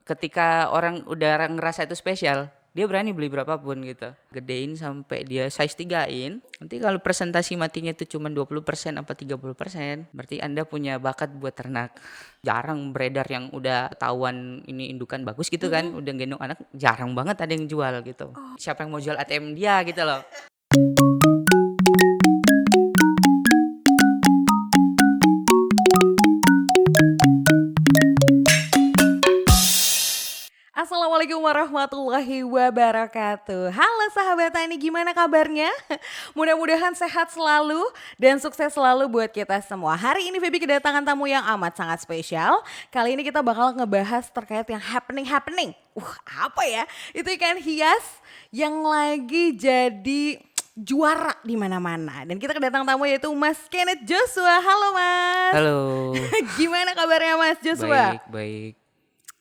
ketika orang udah ngerasa itu spesial, dia berani beli berapapun gitu. Gedein sampai dia size 3-in. Nanti kalau presentasi matinya itu cuma 20% apa 30%, berarti Anda punya bakat buat ternak. Jarang beredar yang udah ketahuan ini indukan bagus gitu kan, udah gendong anak, jarang banget ada yang jual gitu. Siapa yang mau jual ATM dia gitu loh. Assalamualaikum warahmatullahi wabarakatuh. Halo sahabat Tani, gimana kabarnya? Mudah-mudahan sehat selalu dan sukses selalu buat kita semua. Hari ini Feby kedatangan tamu yang amat sangat spesial. Kali ini kita bakal ngebahas terkait yang happening. Apa ya? Itu ikan hias yang lagi jadi juara di mana-mana. Dan kita kedatangan tamu yaitu Mas Kenneth Joshua. Halo Mas. Halo. Gimana kabarnya Mas Joshua? Baik.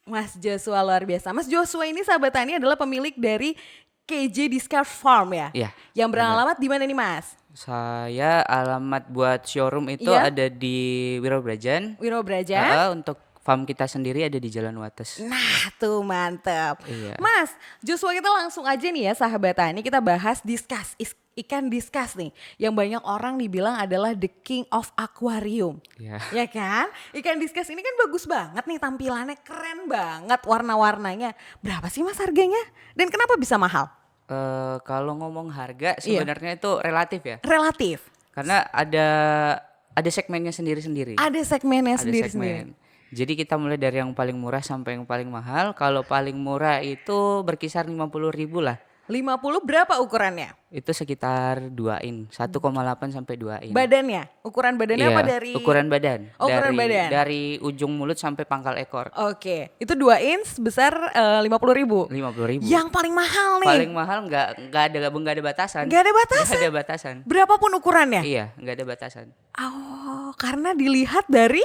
Mas Joshua luar biasa. Mas Joshua ini sahabat Tani adalah pemilik dari KJ Discard Farm ya? Iya. Yang beralamat di mana nih Mas? Saya alamat buat showroom itu Iya. ada di Wirobrajan. Wirobrajan. Untuk farm kita sendiri ada di Jalan Wates. Nah tuh mantep. Iya. Mas Joshua, kita langsung aja nih ya sahabat Tani, kita bahas ikan diskas nih. Yang banyak orang dibilang adalah the king of aquarium. Iya. Ya kan? Ikan diskas ini kan bagus banget nih tampilannya, keren banget warna-warnanya. Berapa sih Mas harganya? Dan kenapa bisa mahal? Kalau ngomong harga sebenarnya itu relatif ya. Relatif. Karena ada segmennya sendiri-sendiri. Ada segmennya Ada sendiri-sendiri. Jadi kita mulai dari yang paling murah sampai yang paling mahal. Kalau paling murah itu berkisar 50.000 lah. 50 berapa ukurannya? Itu sekitar 2-in, 1,8 sampai 2-in. Badannya? Ukuran badannya Iya, apa dari? ukuran badan. Ukuran badan. Dari ujung mulut sampai pangkal ekor. Oke, itu 2 inch sebesar 50.000. 50.000. Yang paling mahal nih? Paling mahal nggak ada batasan. Nggak ada batasan? Nggak ada batasan. Berapapun ukurannya? Iya, nggak ada batasan. Oh, karena dilihat dari?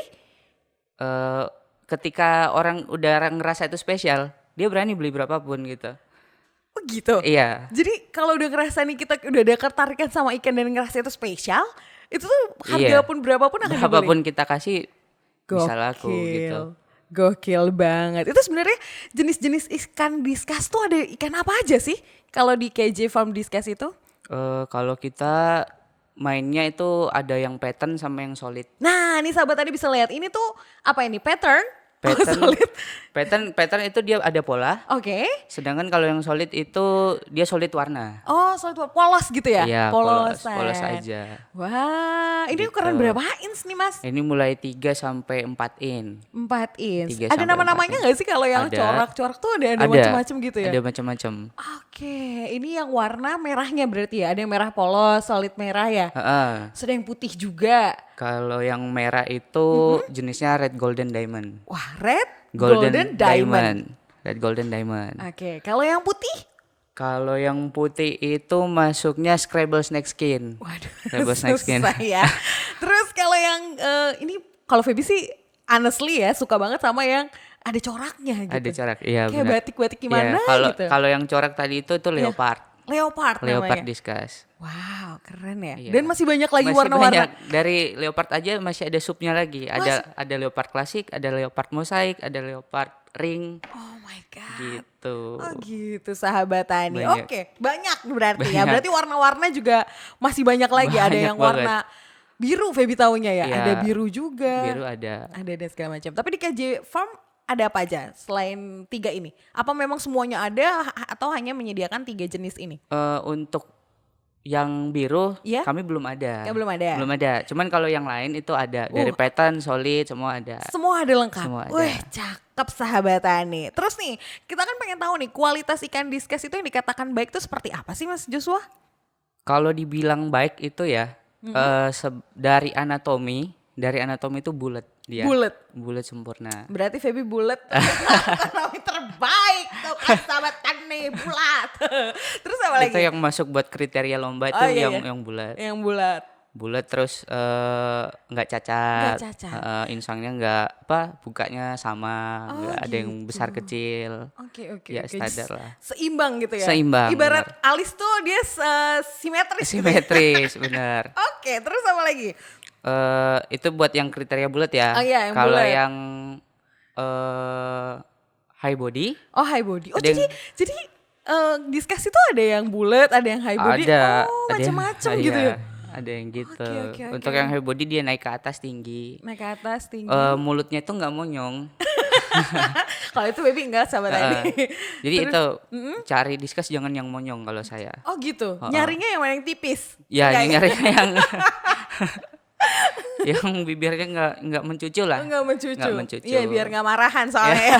Ketika orang udah ngerasa itu spesial, dia berani beli berapapun gitu. Oh gitu? Iya. Jadi kalau udah ngerasa nih kita udah ada ketertarikan sama ikan dan ngerasa itu spesial, itu tuh harga Iya. pun berapapun akan dibeli? Berapapun kita kasih bisa laku gitu. Gokil banget. Itu sebenarnya jenis-jenis ikan diskas tuh ada ikan apa aja sih kalau di KJ Farm Diskas itu? Kalau kita mainnya itu ada yang pattern sama yang solid. Nah, ini sahabat tadi bisa lihat ini tuh apa ini pattern? Oh, Pattern, solid. pattern itu dia ada pola. Oke. Sedangkan kalau yang solid itu dia solid warna. Oh, solid polos gitu ya? Iya, polos aja. Wah, ini Gitu. ukuran berapa inch nih Mas? Ini mulai 3 sampai 4-in. 4 inch. 3 Ada sampai nama-namanya 4 nggak sih kalau yang Ada. corak-corak tuh ada macam-macam gitu ya? Ada macam-macam. Oke, ini yang warna merahnya berarti ya? Ada yang merah polos, solid merah ya? Heeh. Sudah yang putih juga. Kalau yang merah itu jenisnya red golden diamond. Wah, red, Golden diamond. Red golden diamond. Oke, kalau yang putih? Kalau yang putih itu masuknya Scrabble snake skin. Waduh, Scrabble snake skin. susah ya. Terus kalau yang ini, kalau Feby sih honestly ya suka banget sama yang ada coraknya gitu. Ada corak, iya Kayak benar. batik-batik gimana Iya, gitu. kalau yang corak tadi itu leopard. Leopard Leopard namanya. discuss. Wow, keren ya. Iya. Dan masih banyak lagi Masih warna-warna. banyak. Dari leopard aja masih ada subnya lagi. Ada leopard klasik, ada leopard mosaik, ada leopard ring Oh my god. gitu. Oh gitu sahabat Tani. Banyak. Oke, banyak berarti ya. Banyak. Berarti warna-warna juga masih banyak lagi. Ada Banyak yang warna biru Feby taunya ya. Iya. Ada biru juga. Biru ada. Ada dan segala macam. Tapi di KJ Farm ada apa aja selain 3 ini? Apa memang semuanya ada atau hanya menyediakan 3 jenis ini? Untuk yang biru Iya? kami belum ada. Ya, belum ada. Belum ada. Cuman kalau yang lain itu ada. Dari pattern, solid semua ada. Semua ada lengkap. Semua ada. Wih, cakep sahabat Tani. Terus nih, kita kan pengen tahu nih kualitas ikan diskas itu yang dikatakan baik itu seperti apa sih Mas Joshua? Kalau dibilang baik itu ya dari anatomi itu bulat dia. Bulat sempurna. Berarti Feby bulat ekonomi terbaik tuh kan sahabat Tani, bulat. Terus apa lagi? Itu yang masuk buat kriteria lomba itu iya. yang bulat. Yang bulat. Bulat terus nggak cacat. Nggak cacat. Insangnya nggak bukanya sama, nggak ada yang gitu. besar kecil. Oke. Ya standar lah. Seimbang gitu ya? Seimbang, Ibarat benar. alis tuh dia simetris. gitu ya? Simetris benar. Oke, terus apa lagi? Itu buat yang kriteria bulat ya. Oh iya, yang Kalau bulat. yang high body. Oh high body. Oh Ada yang jadi discuss itu ada yang bulat, ada yang high body. ada Oh ada yang macam-macam gitu ya. ada yang gitu. Oke, Untuk oke. yang high body dia naik ke atas tinggi. Naik ke atas tinggi. Mulutnya itu nggak monyong. Kalau itu baby enggak sahabat Heeh. tadi. Jadi itu cari diskus jangan yang monyong kalau saya. Oh gitu. Nyarinya yang mana yang tipis? Ya, Enggak, nyari yang yang bibirnya nggak mencucu lah. Enggak mencucu. Nggak mencucu. Iya biar enggak marahan soalnya.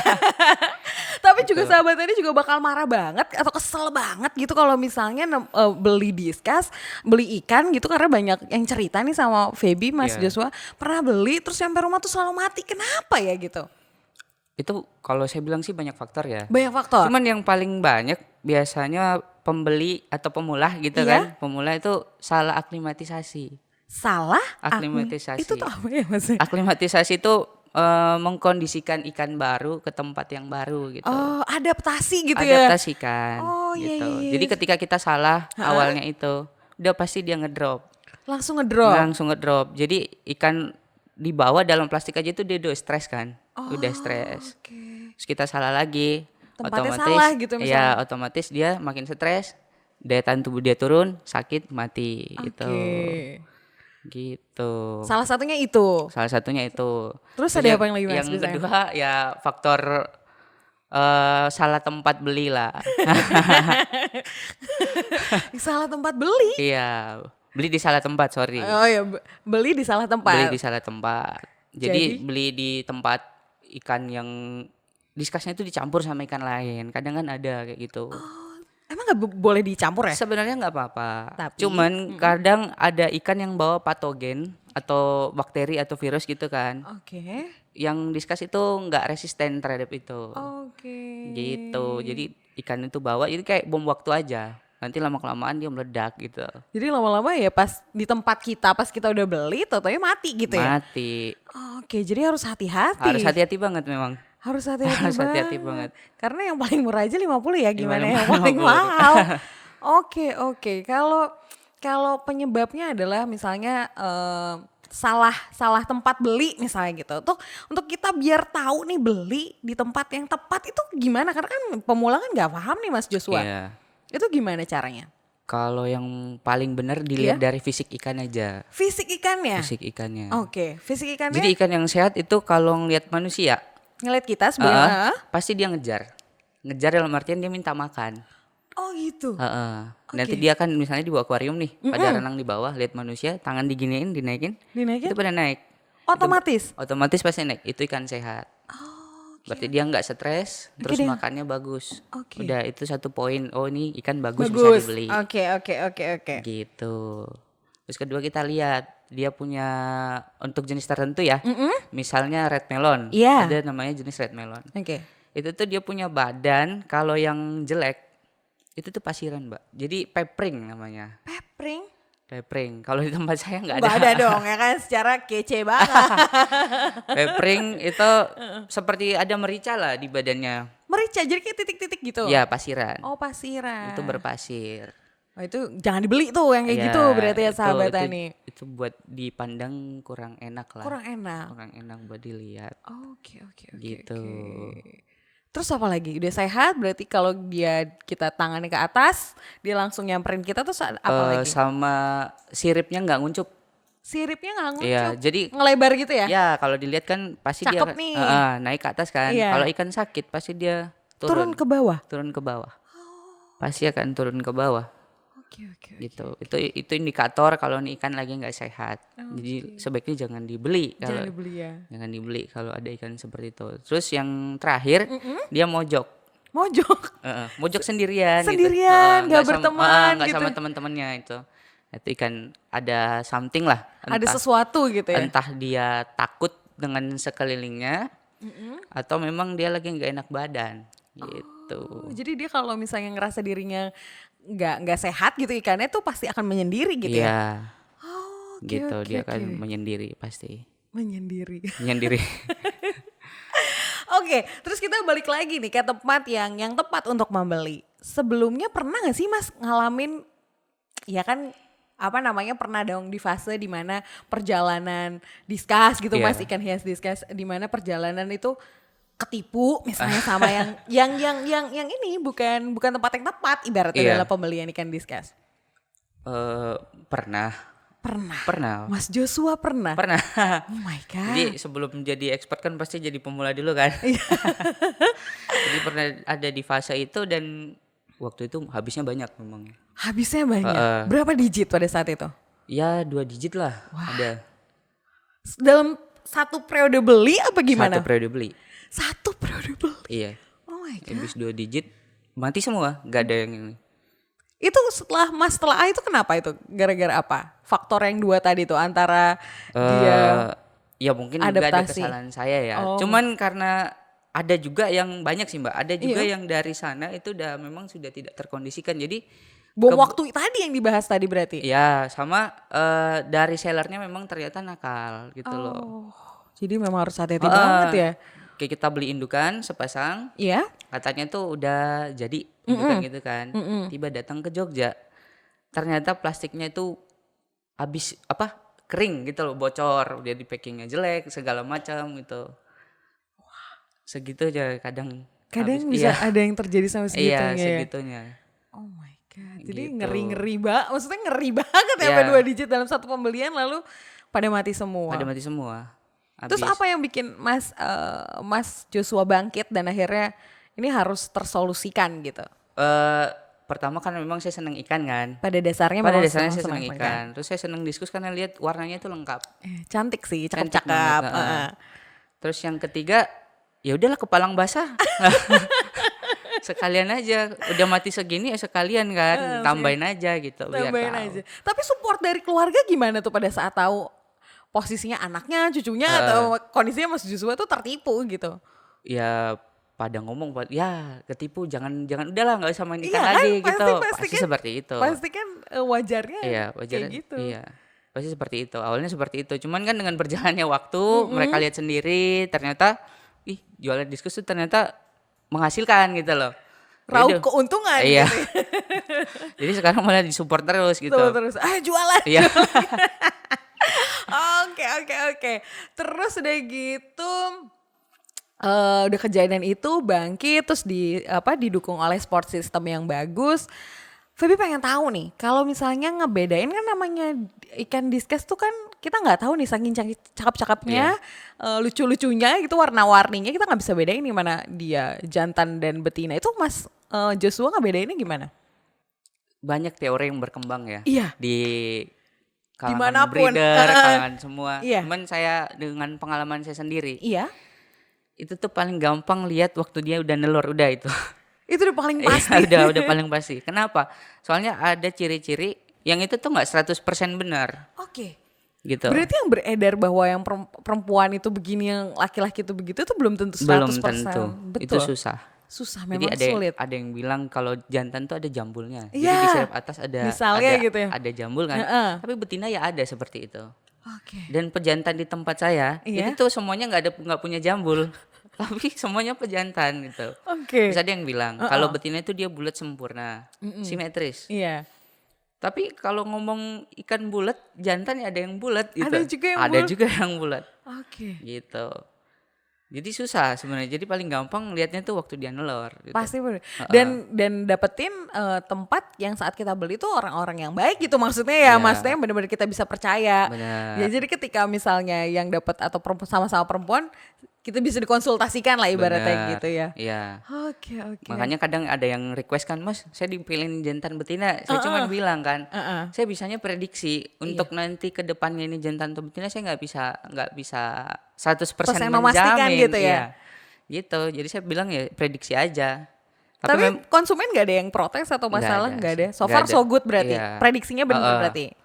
Tapi juga sahabat tadi juga bakal marah banget atau kesel banget gitu kalau misalnya beli diskus, beli ikan gitu karena banyak yang cerita nih sama Feby, Mas Iya. Joshua pernah beli terus sampai rumah tuh selalu mati. Kenapa ya gitu? Itu kalau saya bilang sih banyak faktor ya. Banyak faktor. Cuman yang paling banyak biasanya pembeli atau pemula gitu Iya. kan. Pemula itu salah aklimatisasi. Salah? Aklimatisasi. Itu tuh apa ya Mas? Aklimatisasi itu mengkondisikan ikan baru ke tempat yang baru gitu. Oh adaptasi gitu ya? Adaptasikan Oh, iya, gitu. iya, iya. Jadi ketika kita salah awalnya itu, udah pasti dia ngedrop. Langsung ngedrop. Langsung ngedrop. Jadi ikan dibawa dalam plastik aja tuh dia udah stres kan. Udah stres. Oke. Terus kita salah lagi, Tempatnya salah gitu misalnya. ya otomatis dia makin stres, daya tahan tubuh dia turun, sakit, mati gitu. Oke. Gitu. Salah satunya itu. Salah satunya itu. Terus ada apa yang lagi, Mas, Yang biasanya? kedua ya faktor salah tempat beli lah. Salah tempat beli. Iya, beli di salah tempat, sorry. Oh ya beli di salah tempat. Beli di salah tempat. Jadi Jadi? beli di tempat ikan yang diskusnya itu dicampur sama ikan lain. Kadang kan ada kayak gitu. Emang nggak boleh dicampur ya? Sebenarnya nggak apa-apa. Tapi, Cuman kadang ada ikan yang bawa patogen atau bakteri atau virus gitu kan. Oke. Yang diskus itu nggak resisten terhadap itu. Oke. Gitu. Jadi ikan itu bawa itu kayak bom waktu aja. Nanti lama-kelamaan dia meledak gitu. Jadi lama-lama ya pas di tempat kita, pas kita udah beli, totonya mati gitu ya? Mati. Oke, jadi harus hati-hati. Harus hati-hati banget memang. Harus hati-hati Harus hati-hati banget. banget. Karena yang paling murah aja 50 ya, gimana Gimana yang paling 50? mahal? Oke. Kalau penyebabnya adalah misalnya salah tempat beli misalnya gitu. Untuk kita biar tahu nih beli di tempat yang tepat itu gimana? Karena kan pemula kan nggak paham nih Mas Joshua. Iya. Itu gimana caranya? Kalau yang paling benar dilihat Iya. dari fisik ikan aja. Fisik ikannya. Fisik ikannya. Oke, fisik ikannya. Jadi ikan yang sehat itu kalau ngelihat manusia, ngeliat kita sebagai pasti dia ngejar. Ngejar dalam artian dia minta makan. Oh gitu. Nanti dia kan misalnya di bawah akuarium nih, pada renang di bawah, lihat manusia, tangan diginiin, dinaikin, Dinaikin? itu pada naik. Otomatis. Otomatis pasti naik. Itu ikan sehat. Berarti dia nggak stres, terus dia- makannya bagus. Oke. Udah itu satu poin. Oh ini ikan bagus, bisa Bagus. dibeli. Oke. Gitu. Terus kedua kita lihat dia punya untuk jenis tertentu ya. Misalnya red melon. Iya. Ada namanya jenis red melon. Oke. Itu tuh dia punya badan kalau yang jelek itu tuh pasiran, Mbak. Jadi pepring namanya. Pepring. Pepring. Kalau di tempat saya nggak ada. Nggak ada dong ya kan secara kece banget. Pepring itu seperti ada merica lah di badannya. Merica jadi kayak titik-titik gitu. Ya, pasiran. Oh pasiran. Itu berpasir. Oh, itu jangan dibeli tuh yang kayak Ya, gitu berarti ya sahabat itu, Tani. itu buat dipandang kurang enak lah. Kurang enak. Kurang enak buat dilihat. Oke. Gitu. oke. Terus apa lagi? Udah sehat berarti kalau kita tangannya ke atas, dia langsung nyamperin kita terus apa lagi? Sama siripnya nggak nguncup. Siripnya nggak ngucuk. Iya, jadi Ngelebar gitu ya? ya kalau dilihat kan pasti dia Cakep nih. naik ke atas kan. Iya. Kalau ikan sakit pasti dia Turun ke bawah. turun ke bawah. Pasti akan turun ke bawah Oke. gitu. Itu indikator kalau nih ikan lagi nggak sehat. Jadi sebaiknya jangan dibeli Jangan kalau dibeli ya. jangan dibeli kalau ada ikan seperti itu. Terus yang terakhir dia mojok. Mojok. Mojok sendirian Sendirian, gitu. nggak Sama- berteman nggak gitu. sama teman-temannya itu. Itu ikan ada something lah. Ada sesuatu gitu ya. Entah dia takut dengan sekelilingnya atau memang dia lagi nggak enak badan gitu. Jadi dia kalau misalnya ngerasa dirinya nggak sehat gitu ikannya tuh pasti akan menyendiri gitu ya. Iya, Oke, gitu oke, dia akan oke. menyendiri pasti. Menyendiri. Menyendiri. Oke, terus kita balik lagi nih ke tempat yang tepat untuk membeli. Sebelumnya pernah nggak sih Mas ngalamin ya kan apa namanya pernah dong di fase dimana perjalanan diskus gitu Iya. Mas ikan hias diskus dimana perjalanan itu ketipu misalnya sama yang ini bukan tempat yang tepat ibaratnya Iya. dalam pembelian ikan diskas. Pernah. Pernah. Mas Joshua pernah. Pernah. Oh my god. Jadi sebelum jadi expert kan pasti jadi pemula dulu kan. Jadi pernah ada di fase itu dan waktu itu habisnya banyak memang. Habisnya banyak. Berapa digit pada saat itu? Ya 2 digit lah. Ada. Dalam satu periode beli apa gimana? Satu periode beli. Satu periode beli. Iya. Oh my god. Habis 2 digit mati semua. Gak ada yang ini. Itu setelah A itu kenapa itu? Gara-gara apa? Faktor yang 2 tadi tuh antara dia Ya mungkin juga ada adaptasi. kesalahan saya ya. Oh. Cuman karena ada juga yang banyak sih Mbak. Ada juga yang dari sana itu udah memang sudah tidak terkondisikan. Jadi bom waktu tadi yang dibahas tadi berarti. ya sama dari sellernya memang ternyata nakal gitu loh. Oh. Jadi memang harus hati-hati banget ya. Kayak kita beli indukan sepasang, Iya. katanya tuh udah jadi indukan gitu kan. Tiba datang ke Jogja. Ternyata plastiknya itu habis kering gitu loh, bocor, jadi packingnya jelek segala macam gitu. Segitu aja kadang Kadang habis. bisa Iya, ada yang terjadi sampai segitunya iya ya. segitunya. Oh my god. Jadi Gitu. ngeri-ngeri banget. Maksudnya ngeri banget ya Iya. sampai 2 digit dalam satu pembelian lalu pada mati semua. Pada mati semua. Terus Habis. apa yang bikin Mas Joshua bangkit dan akhirnya ini harus tersolusikan gitu? Pertama kan memang saya seneng ikan kan. Pada dasarnya Pada memang dasarnya saya senang seneng ikan. Terus saya seneng diskus karena lihat warnanya itu lengkap. Cantik sih, Cantik cakep-cakep. banget, Terus yang ketiga, ya udahlah kepalang basah. Sekalian aja, udah mati segini ya sekalian kan, tambahin aja gitu biar Tambahin tahu. aja. Tapi support dari keluarga gimana tuh pada saat tahu posisinya anaknya, cucunya atau kondisinya Mas Joshua tuh tertipu gitu? Ya pada ngomong, ya ketipu jangan udahlah nggak usah main ikan Iya kan, lagi gitu. pasti Pasti kan- seperti itu. Pasti kan wajarnya Iya, kayak wajarnya gitu. iya. Pasti seperti itu. Awalnya seperti itu. Cuman kan dengan berjalannya waktu, mereka lihat sendiri ternyata jualan diskus tuh ternyata menghasilkan gitu loh. Raup keuntungan Iya. gitu. Jadi sekarang malah disupport terus gitu. Terus, jualan. Iya. Oke. Terus udah gitu udah kejadian itu bangkit terus didukung oleh sport system yang bagus. Feby pengen tahu nih, kalau misalnya ngebedain kan namanya ikan diskus tuh kan kita nggak tahu nih saking cakep-cakepnya, lucu-lucunya gitu warna-warninya kita nggak bisa bedain nih mana dia jantan dan betina. Itu Mas Joshua ngebedainnya gimana? Banyak teori yang berkembang ya. Iya. Di kalangan Dimanapun. breeder, kalangan semua. Iya. Cuman saya dengan pengalaman saya sendiri, Iya. itu tuh paling gampang lihat waktu dia udah nelur, udah itu. Itu udah paling Iya, pasti. udah paling pasti. Kenapa? Soalnya ada ciri-ciri yang itu tuh nggak 100% benar Oke. gitu. Berarti yang beredar bahwa yang perempuan itu begini, yang laki-laki itu begitu itu belum tentu 100%. Belum tentu. Betul. Itu susah. Susah, Jadi memang ada sulit. ada yang bilang kalau jantan tuh ada jambulnya. Jadi Iya. di sayap atas Misalnya gitu ya. ada jambul kan. Heeh. Tapi betina ya ada seperti itu. Oke. Dan pejantan di tempat saya Iya. itu tuh semuanya nggak punya jambul. Tapi semuanya pejantan gitu. Oke. Terus ada yang bilang kalau betina itu dia bulat sempurna, simetris. Iya. Tapi kalau ngomong ikan bulat, jantan ya ada yang bulat gitu. Ada juga yang Ada bulat. juga yang bulat Oke. gitu. Jadi susah sebenarnya. Jadi paling gampang lihatnya tuh waktu dia nelor gitu. Pasti bener. Dan dapetin tempat yang saat kita beli tuh orang-orang yang baik gitu maksudnya ya. Iya. Maksudnya yang benar-benar kita bisa percaya. Benar. Ya jadi ketika misalnya yang dapat atau sama-sama perempuan kita bisa dikonsultasikan lah ibaratnya Benar. gitu ya. Iya. Oke. Makanya kadang ada yang request kan, Mas, saya dipilihin jantan betina. Saya cuma bilang kan, saya bisanya prediksi untuk nanti ke depannya ini jantan atau betina saya nggak bisa 100% Persen memastikan menjamin. gitu ya? Iya. Gitu. Jadi saya bilang ya prediksi aja. Tapi konsumen gak ada yang protes atau Nggak masalah? ada Nggak ada. sih. So Nggak far ada. so good berarti. Iya. Prediksinya benar berarti.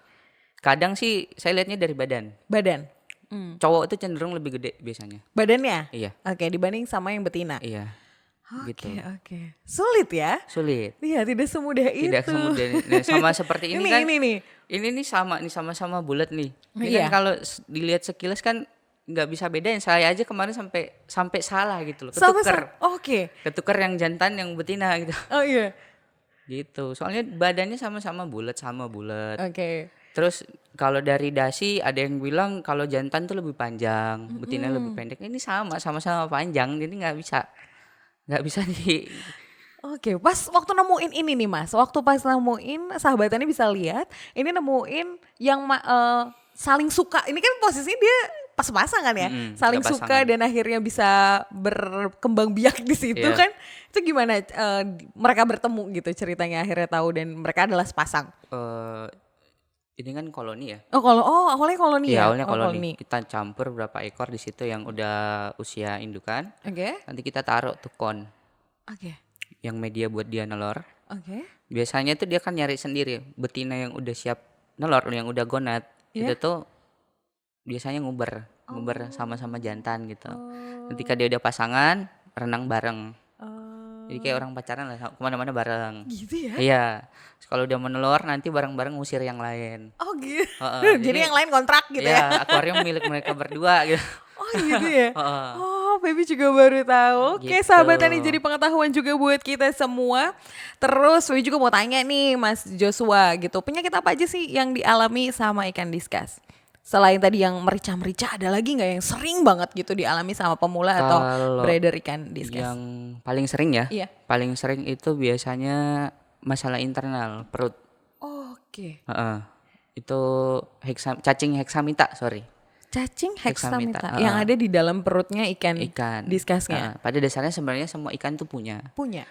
kadang sih saya lihatnya dari badan. Badan. Cowok itu cenderung lebih gede biasanya. Badannya? Iya. Oke, dibanding sama yang betina. Iya. Oke, Gitu. oke. Sulit ya? Sulit. Iya, tidak semudah itu. Tidak kemudian sama seperti ini, kan. Ini nih. Ini nih sama-sama bulat nih. Ini Iya. kan kalau dilihat sekilas kan nggak bisa bedain. Saya aja kemarin sampai salah gitu loh. Ketuker. Oke. Ketuker yang jantan yang betina gitu. Oh iya. Gitu. Soalnya badannya sama-sama bulat. Oke. Terus kalau dari dasi ada yang bilang kalau jantan tuh lebih panjang, betina lebih pendek. Ini sama-sama panjang, jadi nggak bisa di. Oke, pas waktu nemuin ini nih Mas, waktu pas nemuin sahabatannya bisa lihat, ini nemuin yang saling suka. Ini kan posisinya dia pas-pasan kan ya, saling Udah suka pasangan. dan akhirnya bisa berkembang biak di situ Iya. kan. Itu gimana mereka bertemu gitu ceritanya akhirnya tahu dan mereka adalah sepasang. Eh, ini kan koloni ya. Awalnya koloni Iya, ya? awalnya Oh koloni. koloni. Kita campur berapa ekor di situ yang udah usia indukan. Oke, Nanti kita taruh tuh kon oke, yang media buat dia nelor. oke. Biasanya tuh dia kan nyari sendiri betina yang udah siap nelor, yang udah gonat. Iya. Itu tuh biasanya nguber sama-sama jantan gitu. Ketika dia udah pasangan, renang bareng. Jadi kayak orang pacaran lah, kemana-mana bareng. Gitu ya? Iya. Terus kalau udah menelur nanti bareng-bareng ngusir yang lain. Oh gitu. Heeh, Jadi yang lain kontrak gitu ya? Iya, akuarium milik mereka berdua gitu. Oh gitu ya? Heeh. Oh, Baby juga baru tahu. Oke, Gitu. sahabat Tani jadi pengetahuan juga buat kita semua. Terus Baby juga mau tanya nih Mas Joshua gitu. Penyakit apa aja sih yang dialami sama ikan diskas? Selain tadi yang merica-merica, ada lagi nggak yang sering banget gitu dialami sama pemula atau Kalau breeder ikan diskas? yang paling sering ya, Iya. paling sering itu biasanya masalah internal perut. Oke. Heeh. Itu cacing heksamita, sorry. Cacing heksamita Heksamita, yang ada di dalam perutnya ikan Ikan. diskasnya. Pada dasarnya sebenarnya semua ikan tuh punya Punya.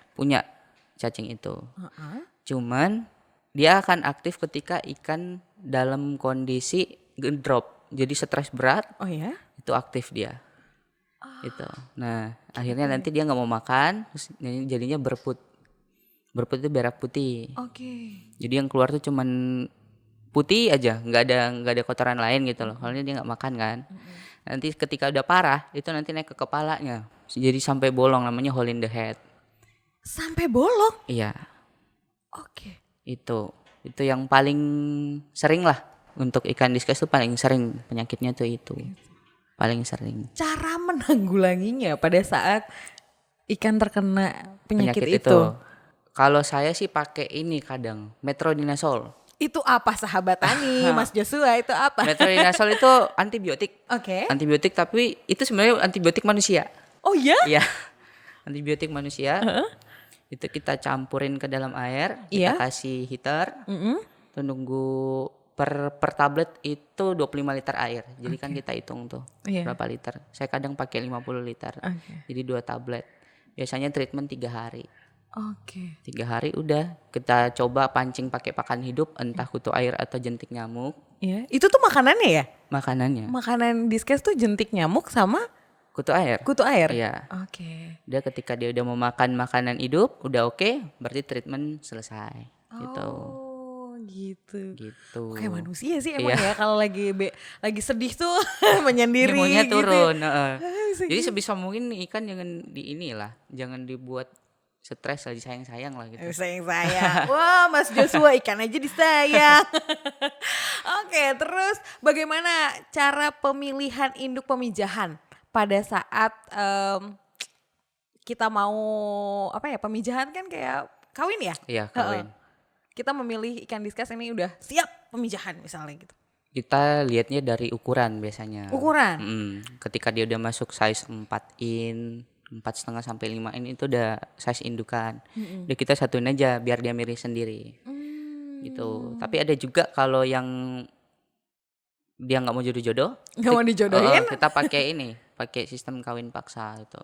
cacing itu. Heeh. Cuman dia akan aktif ketika ikan dalam kondisi drop. Jadi stres berat Oh ya? itu aktif dia. Itu. Nah, akhirnya nanti dia nggak mau makan, terus jadinya berput. Berput itu berak putih. Oke. Jadi yang keluar tuh cuman putih aja, nggak ada kotoran lain gitu loh. Kalau dia nggak makan kan. Nanti ketika udah parah, itu nanti naik ke kepalanya. Jadi sampai bolong, namanya hole in the head. Sampai bolong. Iya, Oke. itu yang paling sering lah untuk ikan diskus tuh paling sering penyakitnya tuh itu. Paling sering. Cara menanggulanginya pada saat ikan terkena penyakit, Penyakit itu. Kalau saya sih pakai ini kadang metronidazole. Itu apa sahabat Tani, Mas Joshua itu apa? Metronidazole itu antibiotik. Oke. Antibiotik tapi itu sebenarnya antibiotik manusia. Oh ya? Iya. Antibiotik manusia. Itu kita campurin ke dalam air, Iya. kita kasih heater. Tuh nunggu per tablet itu 25 liter air. Jadi kan kita hitung tuh Iya. berapa liter. Saya kadang pakai 50 liter. Oke. Jadi 2 tablet. Biasanya treatment 3 hari. Oke. 3 hari udah kita coba pancing pakai pakan hidup, entah kutu air atau jentik nyamuk. Iya. Itu tuh makanannya ya? Makanannya Makanan diskus tuh jentik nyamuk sama kutu air. kutu air? Iya. Oke. Dia ketika dia udah mau makan makanan hidup, udah oke, berarti treatment selesai. Gitu. Oh gitu. Gitu. Kayak manusia sih emang Iya. ya kalau lagi sedih tuh menyendiri Imunnya gitu. turun. heeh. Bisa Jadi sebisa mungkin nih ikan jangan jangan dibuat stres lah, disayang-sayang lah gitu. Sayang saya. Wah, Mas Joshua ikan aja disayang. Oke, terus bagaimana cara pemilihan induk pemijahan pada saat kita mau apa ya, pemijahan kan kayak kawin ya? Iya, kawin. Kita memilih ikan diskus ini udah siap pemijahan misalnya gitu. Kita lihatnya dari ukuran biasanya. Ukuran? Ketika dia udah masuk size 4 in, 4,5 sampai 5 in itu udah size indukan. Udah kita satuin aja biar dia mirip sendiri. Gitu. Tapi ada juga kalau yang dia nggak mau jodoh-jodoh, Nggak mau dijodohin? kita pakai pakai sistem kawin paksa itu.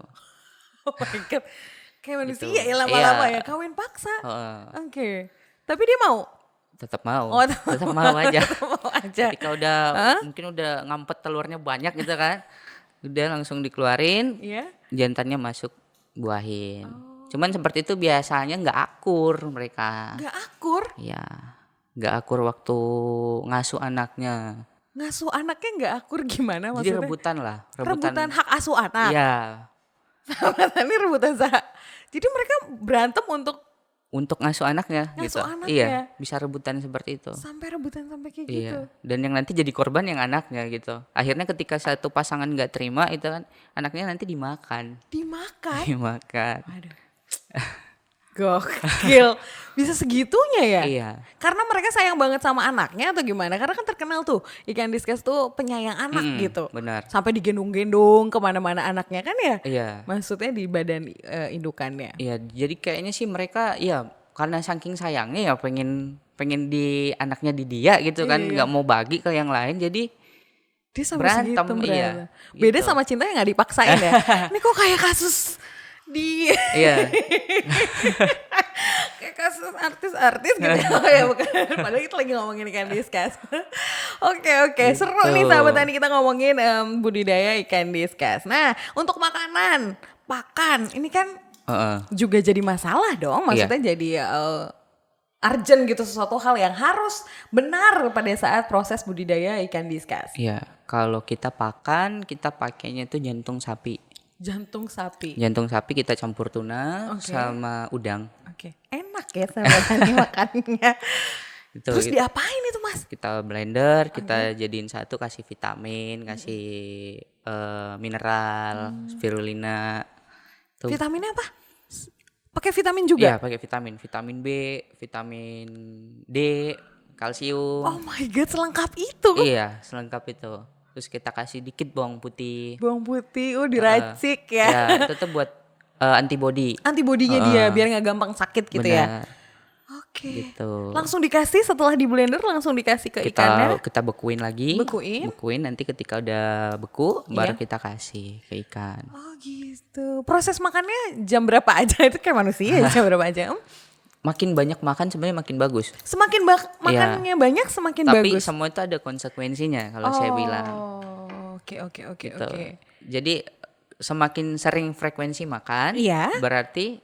Oh my God. Kayak manusia Gitu. ya lama-lama Iya. ya kawin paksa. Heeh. Oke. Tapi dia mau? Tetap mau. Oh, Tetap mau aja. mau aja. Ketika mungkin udah ngampet telurnya banyak gitu kan. Udah langsung dikeluarin, Iya. jantannya masuk buahin. Cuman seperti itu biasanya nggak akur mereka. Nggak akur. Iya, nggak akur waktu ngasuh anaknya. Ngasuh anaknya nggak akur gimana Jadi maksudnya? rebutan lah, Rebutan hak asuh anak. Iya, Ini rebutan Jadi mereka berantem untuk ngasuh anaknya gitu. Ngasuh anaknya. Iya, bisa rebutan seperti itu. sampai rebutan sampai kayak Iya, gitu. dan yang nanti jadi korban yang anaknya gitu. Akhirnya ketika satu pasangan nggak terima itu kan anaknya nanti dimakan. Dimakan. Dimakan. Aduh. Gokil. Bisa segitunya ya? Iya. Karena mereka sayang banget sama anaknya atau gimana? Karena kan terkenal tuh ikan diskas tuh penyayang anak gitu. Benar. Sampai digendong-gendong kemana-mana anaknya kan ya? Iya. Maksudnya di badan indukannya. Iya, jadi kayaknya sih mereka ya karena saking sayangnya ya pengen pengen di anaknya di dia gitu kan, Iya. nggak mau bagi ke yang lain jadi Dia sampai berantem. segitu Iya. Beda Gitu. sama cinta yang gak dipaksain ya. Ini kok kayak kasus di Iya. kayak kasus artis-artis gitu ya bukan. Padahal kita lagi ngomongin ikan diskas. Oke, seru nih Gitu. sahabat tani kita ngomongin budidaya ikan diskas. Nah, untuk makanan, pakan, ini kan Heeh. juga jadi masalah dong. Maksudnya jadi urgent gitu, sesuatu hal yang harus benar pada saat proses budidaya ikan diskas. Iya, kalau kita pakan, kita pakainya tuh jantung sapi. Jantung sapi. Jantung sapi kita campur tuna Oke. sama udang. Oke, enak ya sahabat tani makannya. Itu Terus diapain itu mas? kita blender, kita jadiin satu, kasih vitamin, kasih mineral, spirulina. Tuh. Vitaminnya apa? Pakai vitamin juga? Iya, pakai vitamin, vitamin B, vitamin D, kalsium. Oh my god, selengkap itu. Iya, selengkap itu. Terus kita kasih dikit bawang putih. Bawang putih, diracik ya. Ya, itu tuh buat antibody. Antibodinya dia biar nggak gampang sakit gitu ya. Benar. Oke. Gitu. Langsung dikasih setelah di blender langsung dikasih ke ikannya. Kita bekuin lagi. Bekuin. Nanti ketika udah beku baru kita kasih ke ikan. Oh gitu. Proses makannya jam berapa aja? Itu kayak manusia jam berapa aja? Makin banyak makan sebenarnya makin bagus. Semakin makannya banyak semakin Tapi bagus. semua itu ada konsekuensinya kalau saya bilang. Oh, oke. Gitu. Jadi semakin sering frekuensi makan, Iya. berarti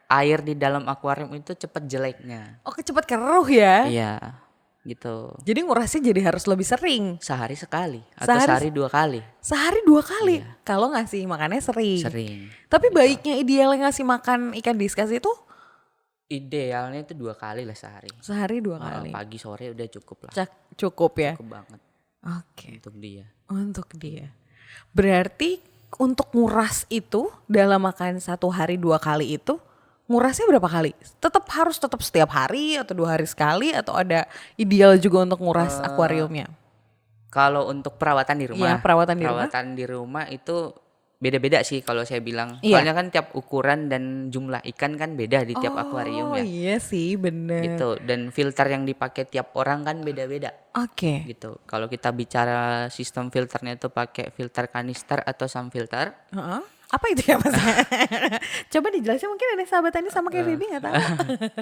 air di dalam akuarium itu cepat jeleknya. Oke, cepat keruh ya. Iya, gitu. Jadi ngurasnya jadi harus lebih sering. Sehari sekali atau sehari 2 kali. Sehari 2 kali. Kalau ngasih makannya sering. Sering. Tapi baiknya idealnya ngasih makan ikan diskas itu Idealnya itu 2 kali lah sehari. sehari 2 kali. Pagi sore udah cukup lah. Cukup ya. Cukup banget Oke. untuk dia. Untuk dia. Berarti untuk nguras itu dalam makan 1 hari 2 kali itu ngurasnya berapa kali? Tetap setiap hari atau 2 hari sekali atau ada ideal juga untuk nguras akuariumnya? Kalau untuk perawatan di rumah, Iya, perawatan di rumah itu beda-beda sih kalau saya bilang. Iya. Soalnya kan tiap ukuran dan jumlah ikan kan beda di tiap akuarium Oh ya. iya sih bener. Gitu. Dan filter yang dipakai tiap orang kan beda-beda. Oke. Gitu. Kalau kita bicara sistem filternya itu pakai filter kanister atau sun filter. Heeh. Apa itu ya mas? Coba dijelasin, mungkin ada sahabat tani sama kayak Bibi gak tahu.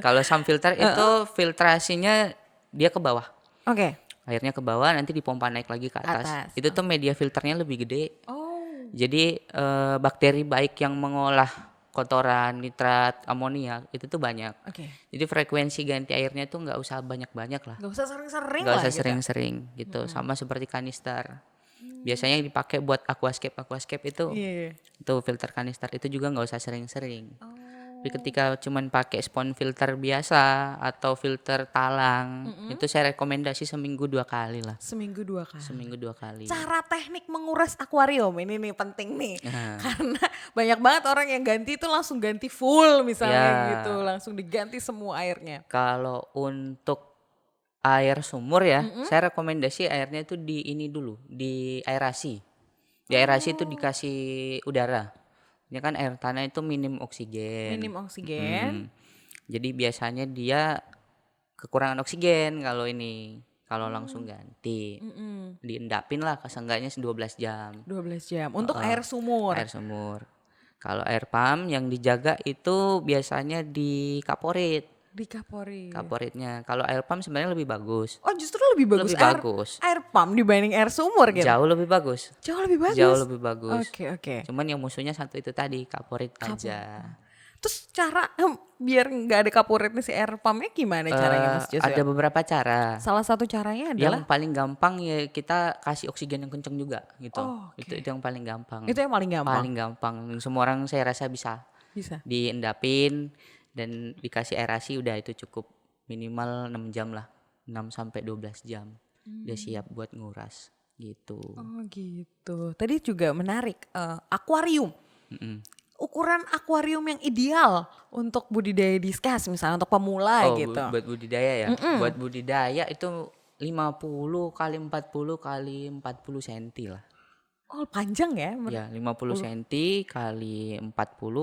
Kalau sun filter itu filtrasinya dia ke bawah. Oke. Airnya ke bawah, nanti dipompa naik lagi ke atas. Atas. Itu tuh media filternya lebih gede. Oh. Jadi bakteri baik yang mengolah kotoran, nitrat, amoniak itu tuh banyak. Oke. Jadi frekuensi ganti airnya tuh nggak usah banyak-banyak lah. Gak usah sering-sering Nggak lah usah gitu. sering-sering gitu. Sama seperti kanister. Biasanya yang dipakai buat aquascape itu Iya. itu filter kanister itu juga nggak usah sering-sering. Tapi ketika cuman pakai spon filter biasa atau filter talang, itu saya rekomendasi seminggu 2 kali lah. Seminggu 2 kali. Seminggu 2 kali. Cara teknik menguras akuarium ini nih penting nih. Nah. Karena banyak banget orang yang ganti itu langsung ganti full misalnya Ya. gitu. Langsung diganti semua airnya. Kalau untuk air sumur ya, saya rekomendasi airnya itu di ini dulu, di aerasi. Di aerasi itu dikasih udara. Ini kan air tanah itu minim oksigen. Minim oksigen. Jadi biasanya dia kekurangan oksigen kalau ini. Kalau langsung ganti. Diendapin lah seenggaknya 12 jam 12 jam. Untuk air sumur. air sumur. Kalau air pump yang dijaga itu biasanya di kaporit. Dikapori. Kaporitnya. Kalau air pump sebenarnya lebih bagus. Oh justru lebih bagus, Lebih bagus. air pump dibanding air sumur gitu. Jauh lebih bagus. Jauh lebih bagus. Jauh lebih bagus. Oke. Cuman yang musuhnya satu itu tadi, kaporit aja. Terus cara biar nggak ada kaporitnya si air pumpnya gimana caranya Mas Joshua? Ada beberapa cara. Salah satu caranya adalah Yang paling gampang ya kita kasih oksigen yang kenceng juga gitu. Oh, oke. Itu yang paling gampang. itu yang paling gampang. Paling gampang. Semua orang saya rasa bisa Bisa. diendapin dan dikasih aerasi udah itu cukup. Minimal 6 jam lah. 6 sampai 12 jam. Udah siap buat nguras gitu. Oh gitu. Tadi juga menarik akuarium. Mm-mm. ukuran akuarium yang ideal untuk budidaya diskus misalnya untuk pemula Oh, gitu? buat budidaya ya. Buat budidaya itu 50 kali 40 kali 40 senti lah. Oh panjang ya? Ya, 50 senti kali 40,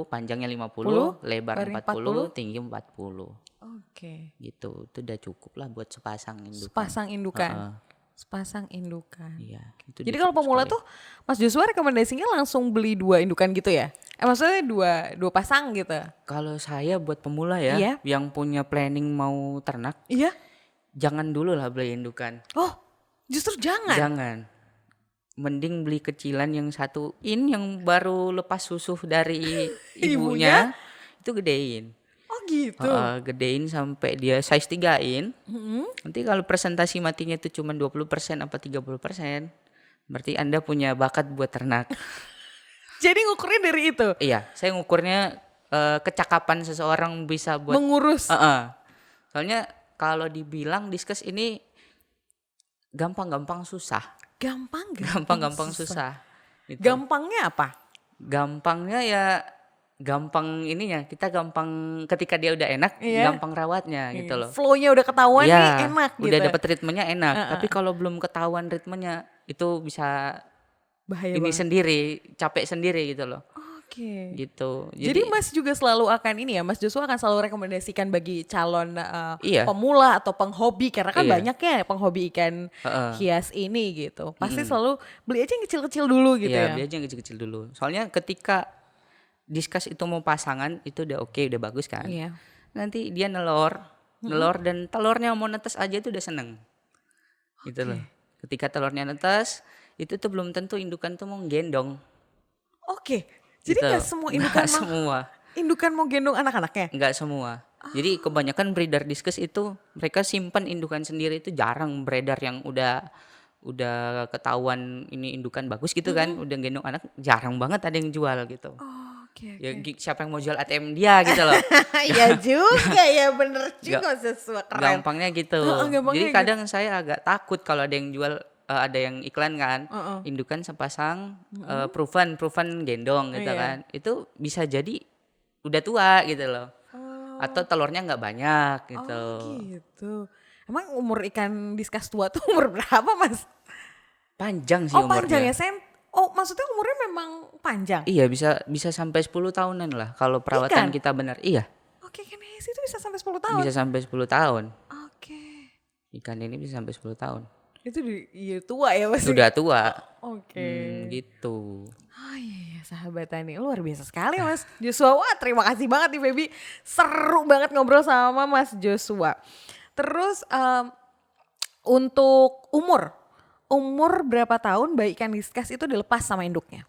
panjangnya 10, 50, lebar lebarnya 40, tinggi 40. Oke. Gitu. Itu udah cukup lah buat sepasang indukan. Sepasang indukan. Heeh. Sepasang indukan. Iya, itu Jadi udah kalau cukup pemula sekali. tuh Mas Joshua rekomendasinya langsung beli 2 indukan gitu ya? Maksudnya dua pasang gitu? Kalau saya buat pemula ya, Iya. yang punya planning mau ternak, Iya? jangan dulu lah beli indukan. Oh justru jangan? Jangan. Mending beli kecilan yang satu yang baru lepas susu dari Ibunya? ibunya, itu gedein. Oh gitu? Gedein sampai dia size 3-in. Mm-mm. Nanti kalau presentasi matinya itu cuma 20% apa 30%, berarti Anda punya bakat buat ternak. Jadi ngukurnya dari itu? Iya, saya ngukurnya kecakapan seseorang bisa buat Mengurus? soalnya kalau dibilang diskus ini gampang-gampang susah. Gampang-gampang susah. Gitu. Gampangnya apa? Gampangnya ya gampang ininya, kita gampang ketika dia udah enak, Iya. gampang rawatnya gitu loh. Flow-nya udah ketahuan nih Iya, enak gitu. udah dapet ritmenya enak. Tapi kalau belum ketahuan ritmenya, itu bisa Bahaya ini banget. sendiri, capek sendiri gitu loh. Oke. Gitu. Jadi Mas juga selalu akan ini ya, Mas Joshua akan selalu rekomendasikan bagi calon Iya. pemula atau penghobi karena kan Iya. banyak ya penghobi ikan hias ini gitu. Pasti selalu beli aja yang kecil-kecil dulu gitu iya, ya. beli aja yang kecil-kecil dulu. Soalnya ketika diskus itu mau pasangan, itu udah oke, udah bagus kan. Iya. Nanti dia nelor dan telurnya mau netes aja itu udah seneng. Gitu loh. Ketika telurnya netes, itu tuh belum tentu indukan tuh mau gendong. Oke. Jadi Gitu. nggak semua indukan Nggak semua. indukan mau gendong anak-anaknya? Nggak semua. Jadi kebanyakan breeder diskus itu mereka simpan indukan sendiri, itu jarang beredar yang udah ketahuan ini indukan bagus gitu kan, udah gendong anak, jarang banget ada yang jual gitu. Oke. Ya siapa yang mau jual ATM dia gitu loh. Iya juga ya, bener juga sesuai keren. Gampangnya gitu. gampangnya Jadi gitu. kadang saya agak takut kalau ada yang jual, ada yang iklan kan, indukan sepasang proven gendong gitu Iya. kan. Itu bisa jadi udah tua gitu loh. Atau telurnya nggak banyak gitu. Oh gitu. Emang umur ikan diskus tua tuh umur berapa Mas? Panjang sih Oh umurnya. panjang ya Oh maksudnya umurnya memang panjang? Iya, bisa sampai 10 tahunan lah kalau perawatan Ikan? kita benar. Iya, Oke ikan hias itu bisa sampai 10 tahun? bisa sampai 10 tahun. Oke. Ikan ini bisa sampai 10 tahun. Itu iya tua ya Mas? Sudah tua. Oke. Gitu. Oh iya sahabat Tani, luar biasa sekali Mas Joshua. Wah terima kasih banget nih Baby. Seru banget ngobrol sama Mas Joshua. Terus untuk umur berapa tahun bayi ikan diskus itu dilepas sama induknya?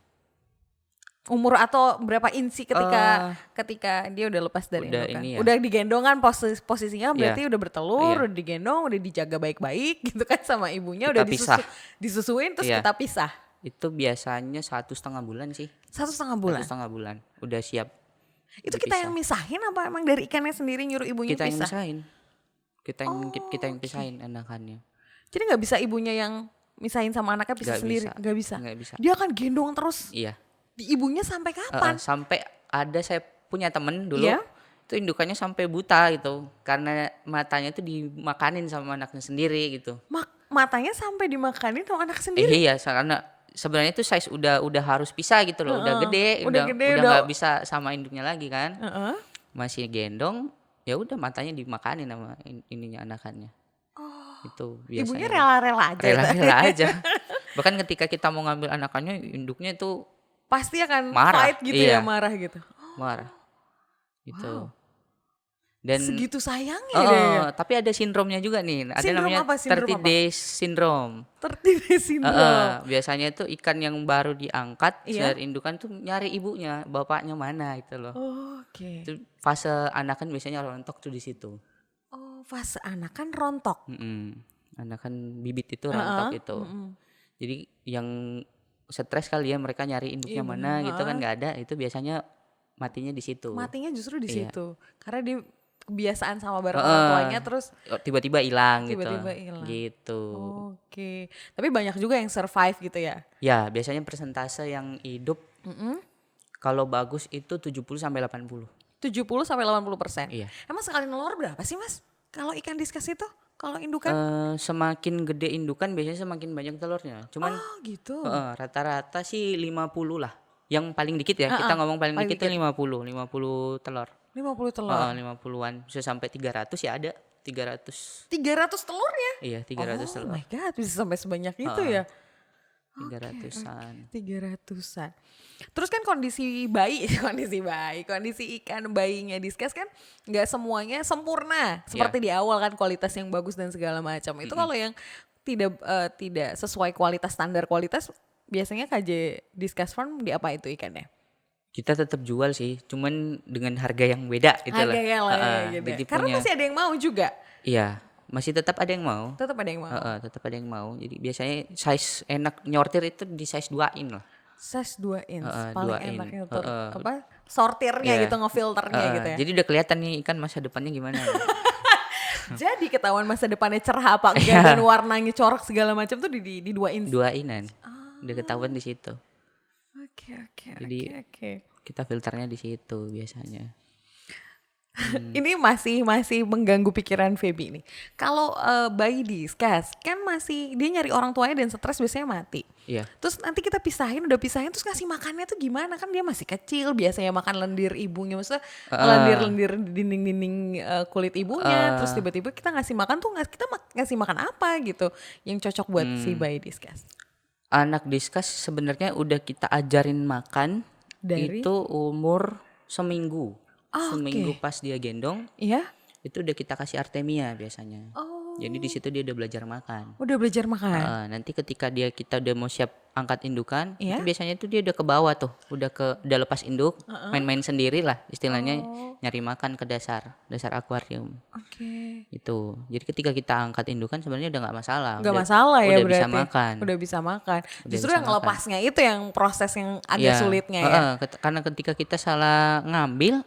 Umur atau berapa insi ketika dia udah lepas dari Udah indukan? ini ya. Udah digendongan posisinya berarti udah bertelur, Iya. udah digendong, udah dijaga baik-baik gitu kan sama ibunya, Kita udah pisah. disusuin terus Iya. kita pisah. Itu biasanya 1,5 bulan sih. 1,5 bulan. 1,5 bulan. Udah siap. Itu kita yang misahin apa emang dari ikannya sendiri nyuruh ibunya Kita yang pisah? misahin. Kita yang pisahin anakannya. Jadi nggak bisa ibunya yang misahin sama anaknya pisah Nggak sendiri? bisa. Nggak bisa. Nggak bisa. Dia akan gendong terus Iya. di ibunya sampai kapan? Sampai ada saya punya temen dulu. Iya? Itu indukannya sampai buta gitu. Karena matanya itu dimakanin sama anaknya sendiri gitu. Matanya sampai dimakanin sama anak sendiri? Iya, karena sebenarnya itu size udah harus pisah gitu loh, udah gede, Udah gede, udah udah- nggak bisa sama induknya lagi kan. Heeh. Masih gendong, ya udah matanya dimakanin sama ininya anakannya. Itu biasanya. Ibunya rela-rela aja. Rela-rela aja. Bahkan ketika kita mau ngambil anakannya, induknya itu Pasti akan Marah, fight gitu iya. ya, marah gitu. marah. Gitu. Wow. Dan Segitu sayangnya deh ya. tapi ada sindromnya juga nih. Ada Sindrom namanya apa? Sindrom 30 apa? days syndrome. Tertib sindrom. Biasanya itu ikan yang baru diangkat Iya. dari indukan tuh nyari ibunya, bapaknya mana gitu loh. Oke. Itu fase anakan biasanya rontok tuh di situ. Oh, fase anakan rontok. Anakan bibit itu rontok itu. Jadi yang stres kali ya mereka nyari induknya mana gitu kan nggak ada, itu biasanya matinya di situ. Matinya justru di Iya. situ. Karena dia kebiasaan sama bareng orang tuanya terus Tiba-tiba hilang gitu. Tiba-tiba hilang. Gitu. oke. Tapi banyak juga yang survive gitu ya. Ya, biasanya persentase yang hidup Kalau bagus itu 70 sampai 80. 70-80%. Iya. Emang sekali nelor berapa sih Mas? Kalau ikan diskas itu, kalau indukan? Semakin gede indukan biasanya semakin banyak telurnya. Cuman Oh gitu. rata-rata sih 50 lah. Yang paling dikit ya, kita Heeh, ngomong paling paling dikit tuh dikit. 50 telur. 50 telur. 50-an. Bisa sampai 300 ya ada. 300. 300 telurnya? Iya, 300 Oh telur. my god, bisa sampai sebanyak itu ya? 300-an. 300-an. Terus kan kondisi bayi, kondisi ikan bayinya diskas kan nggak semuanya sempurna seperti di awal kan, kualitas yang bagus dan segala macam. Itu kalau yang tidak sesuai kualitas, standar kualitas, biasanya KJ Diskas Farm di apa itu ikannya? Kita tetap jual sih, cuman dengan harga yang beda gitu lah. Harganya lah ya gitu. Jadi Karena punya, masih ada yang mau juga. iya, masih tetap ada yang mau. Tetap ada yang mau. Tetap ada yang mau. Jadi biasanya size enak nyortir itu di size 2 in lah. Size 2 inch paling 2 in. enaknya tuh apa? Sortirnya Iya. gitu, ngefilternya gitu ya. Jadi udah kelihatan nih ikan masa depannya gimana. Jadi ketahuan masa depannya cerah apa enggak dan warnanya corak segala macam tuh di 2 inch. 2 inan. Udah ketahuan di situ. Oke. Jadi kita filternya di situ biasanya. Ini masih mengganggu pikiran Feby nih. Kalau bayi diskas kan masih dia nyari orang tuanya dan stres biasanya mati. Iya. Terus nanti kita udah pisahin terus ngasih makannya tuh gimana, kan dia masih kecil, biasanya makan lendir ibunya, maksudnya lendir di dinding-dinding kulit ibunya, terus tiba-tiba kita ngasih makan tuh ngasih makan apa gitu yang cocok buat si bayi diskas. Anak diskas sebenarnya udah kita ajarin makan Dari? itu umur seminggu. Seminggu oke. pas dia gendong Iya? itu udah kita kasih Artemia biasanya. Oh, Jadi di situ dia udah belajar makan. udah belajar makan. Nanti ketika kita udah mau siap angkat indukan, Iya? itu biasanya tuh dia udah ke bawah tuh, udah lepas induk, main-main sendiri lah istilahnya, nyari makan ke dasar akuarium. Oke. Itu. Jadi ketika kita angkat indukan sebenarnya udah nggak masalah. Nggak masalah ya udah berarti. bisa makan. Udah bisa makan. Udah Justru bisa yang makan. ngelepasnya itu yang proses yang agak Iya. sulitnya ya. Karena ketika kita salah ngambil,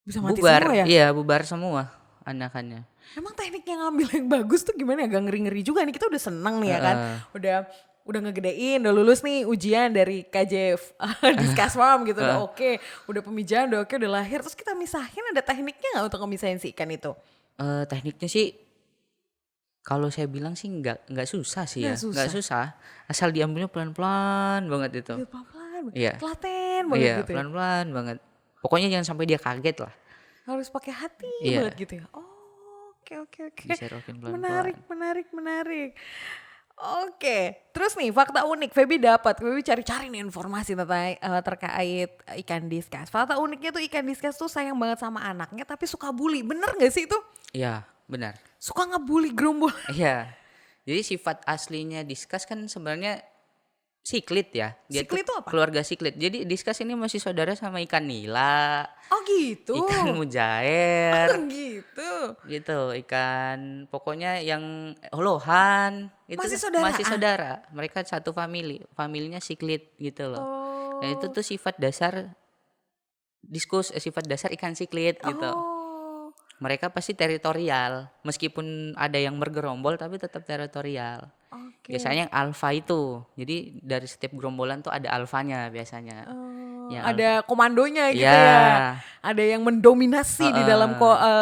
Bisa mati bubar. semua ya. Iya, bubar semua anakannya. Emang tekniknya ngambil yang bagus tuh gimana? Agak ngeri-ngeri juga nih, kita udah seneng nih ya kan. Udah ngegedein, udah lulus nih ujian dari KJ Diskas Farm gitu, udah oke, udah pemijahan, udah oke, udah lahir. Terus kita misahin, ada tekniknya nggak untuk ngemisahin si ikan itu? Tekniknya sih kalau saya bilang sih nggak susah sih ya. Nggak susah. Asal diambilnya pelan-pelan banget itu. Ya, pelan-pelan, Iya. telaten banget Iya, gitu ya. pelan-pelan banget. Pokoknya jangan sampai dia kaget lah. Harus pakai hati Iya. banget gitu ya. Oh, oke. Diserokin pelan-pelan. Menarik. Oke, terus nih fakta unik Feby cari-cari nih informasi tentang terkait ikan diskas. Fakta uniknya tuh ikan diskas tuh sayang banget sama anaknya tapi suka bully. Bener gak sih itu? Iya, benar. Suka ngebully gerombol. Iya. Jadi sifat aslinya diskas kan sebenarnya siklit ya. Dia Siklit tuh tuh apa? keluarga siklit. Jadi diskas ini masih saudara sama ikan nila, Oh gitu. ikan mujair. Oh gitu. Gitu, ikan pokoknya yang lohan itu Masih saudara? masih saudara. Mereka satu familinya siklit gitu loh. Oh. Dan itu tuh sifat dasar sifat dasar ikan siklit gitu. Oh. Mereka pasti teritorial, meskipun ada yang bergerombol tapi tetap teritorial. Oke. Biasanya yang alfa itu. Jadi dari setiap gerombolan tuh ada alfanya biasanya. Yang Ada komandonya gitu Iya. ya. Ada yang mendominasi di dalam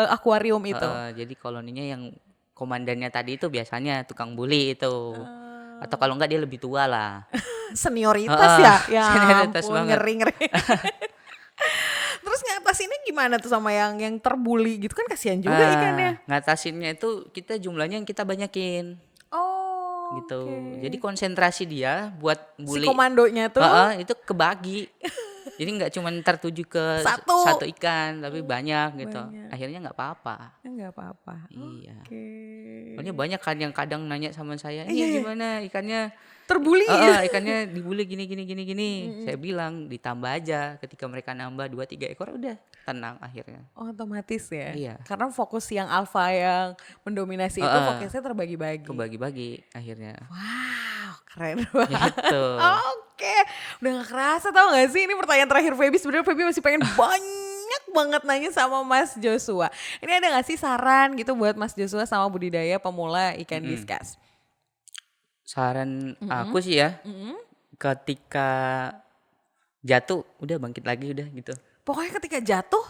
akuarium itu. Jadi koloninya yang komandannya tadi itu biasanya tukang bully itu. Atau kalau enggak dia lebih tua lah. Senioritas ya. Ya Senioritas ampun, banget. ngeri. Terus ngatasinnya gimana tuh sama yang terbuli gitu kan, kasihan juga ikannya. Ngatasinnya itu kita jumlahnya yang kita banyakin Oh. gitu. oke. Jadi konsentrasi dia buat Si bully komandonya tuh itu kebagi. Jadi nggak cuma tertuju ke Satu. satu ikan tapi banyak gitu. Banyak. Akhirnya nggak apa-apa. enggak apa-apa. Iya. Oke. Soalnya banyak kan yang kadang nanya sama saya, ini Iya. gimana ikannya? Terbuli. Ikannya dibully gini. Saya bilang ditambah aja. Ketika mereka nambah 2-3 ekor udah tenang akhirnya. Otomatis ya. Iya. Karena fokus yang alfa yang mendominasi itu fokusnya terbagi-bagi. Kebagi-bagi akhirnya. Wow, keren banget. Gitu. Oke, udah gak kerasa tau gak sih, ini pertanyaan terakhir Feby. Sebenarnya Feby masih pengen banyak banget nanya sama Mas Joshua. Ini ada gak sih saran gitu buat Mas Joshua sama budidaya pemula ikan diskas? Saran aku sih ya, ketika jatuh udah bangkit lagi udah gitu. Pokoknya ketika jatuh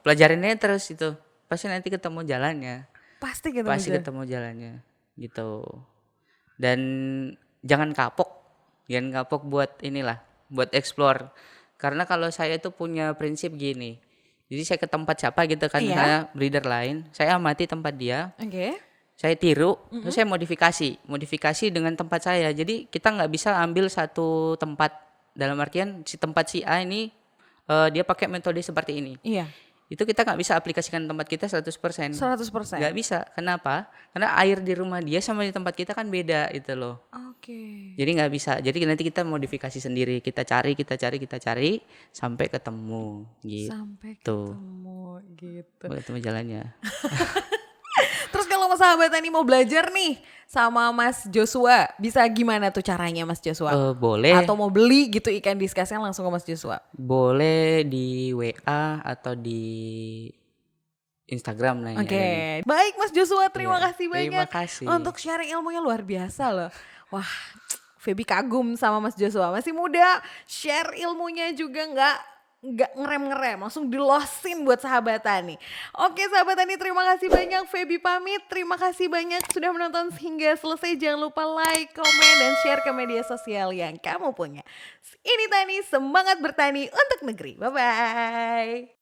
Pelajarinnya terus itu. Pasti nanti ketemu jalannya. pasti gitu Pasti Mas. ketemu jalannya gitu. Dan jangan kapok. Jangan kapok buat inilah, buat explore. Karena kalau saya tuh punya prinsip gini. Jadi saya ke tempat siapa gitu kan, Iya. misalnya breeder lain, saya amati tempat dia, Oke. saya tiru, terus saya modifikasi dengan tempat saya. Jadi kita nggak bisa ambil satu tempat, dalam artian si tempat si A ini dia pakai metode seperti ini. Iya. Itu kita nggak bisa aplikasikan tempat kita 100%. 100%. Nggak bisa. Kenapa? Karena air di rumah dia sama di tempat kita kan beda itu loh. Oke. Jadi nggak bisa. Jadi nanti kita modifikasi sendiri. Kita cari sampai ketemu gitu. Sampai ketemu gitu. Sampai ketemu jalannya. Terus kalau sahabat Tani mau belajar nih sama Mas Joshua, bisa gimana tuh caranya Mas Joshua? Boleh. Atau mau beli gitu ikan discusnya langsung ke Mas Joshua? Boleh di WA atau di Instagram nanya. Oke, baik Mas Joshua, terima Iya, kasih terima banyak kasih. untuk sharing ilmunya luar biasa loh. Wah, Feby kagum sama Mas Joshua, masih muda, share ilmunya juga nggak ngerem-ngerem, langsung dilosin buat sahabat Tani. Oke sahabat Tani, terima kasih banyak. Feby pamit, terima kasih banyak sudah menonton hingga selesai. Jangan lupa like, komen, dan share ke media sosial yang kamu punya. Ini Tani, semangat bertani untuk negeri. Bye-bye.